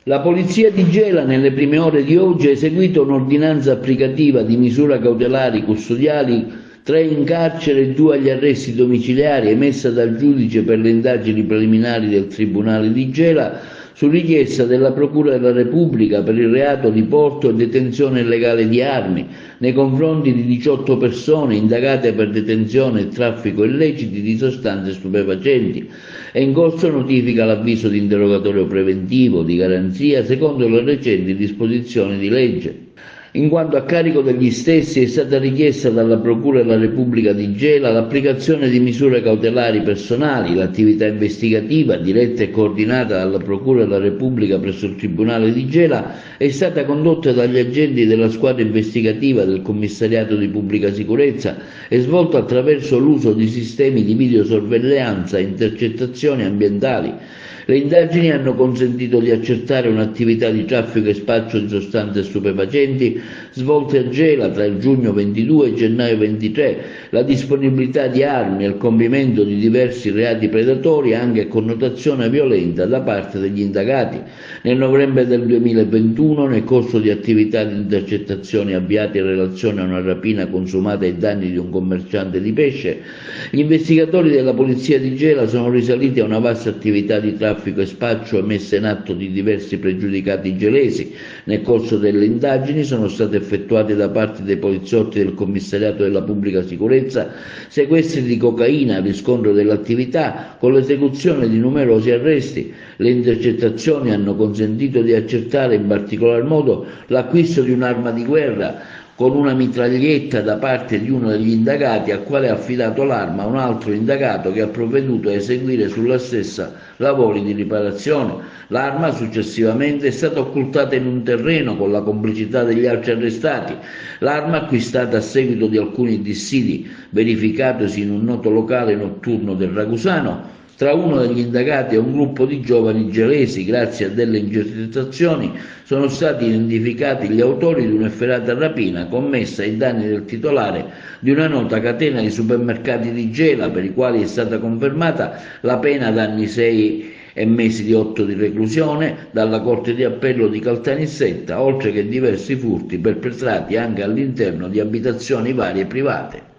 La polizia di Gela nelle prime ore di oggi ha eseguito un'ordinanza applicativa di misure cautelari custodiali, 3 in carcere e 2 agli arresti domiciliari, emessa dal giudice per le indagini preliminari del Tribunale di Gela su richiesta della Procura della Repubblica per il reato di porto e detenzione illegale di armi nei confronti di 18 persone indagate per detenzione e traffico illeciti di sostanze stupefacenti. È in corso notifica l'avviso di interrogatorio preventivo di garanzia secondo le recenti disposizioni di legge. In quanto a carico degli stessi è stata richiesta dalla Procura della Repubblica di Gela l'applicazione di misure cautelari personali. L'attività investigativa, diretta e coordinata dalla Procura della Repubblica presso il Tribunale di Gela, è stata condotta dagli agenti della squadra investigativa del Commissariato di Pubblica Sicurezza e svolta attraverso l'uso di sistemi di videosorveglianza e intercettazioni ambientali. Le indagini hanno consentito di accertare un'attività di traffico e spaccio di sostanze stupefacenti svolte a Gela tra il giugno 22 e il gennaio 23, la disponibilità di armi e il compimento di diversi reati predatori anche a connotazione violenta da parte degli indagati. Nel novembre del 2021, nel corso di attività di intercettazioni avviate in relazione a una rapina consumata ai danni di un commerciante di pesce, gli investigatori della Polizia di Gela sono risaliti a una vasta attività di traffico e spaccio messa in atto di diversi pregiudicati gelesi. Nel corso delle indagini sono state effettuate da parte dei poliziotti del Commissariato della Pubblica Sicurezza sequestri di cocaina a riscontro dell'attività con l'esecuzione di numerosi arresti. Le intercettazioni hanno consentito di accertare in particolar modo l'acquisto di un'arma di guerra con una mitraglietta da parte di uno degli indagati, al quale ha affidato l'arma a un altro indagato che ha provveduto a eseguire sulla stessa lavori di riparazione. L'arma successivamente è stata occultata in un terreno con la complicità degli altri arrestati. L'arma, acquistata a seguito di alcuni dissidi verificatosi in un noto locale notturno del Ragusano, tra uno degli indagati e un gruppo di giovani gelesi. Grazie a delle intercettazioni sono stati identificati gli autori di un'efferata rapina commessa ai danni del titolare di una nota catena di supermercati di Gela, per i quali è stata confermata la pena da anni 6 e mesi di 8 di reclusione dalla Corte di Appello di Caltanissetta, oltre che diversi furti perpetrati anche all'interno di abitazioni varie private.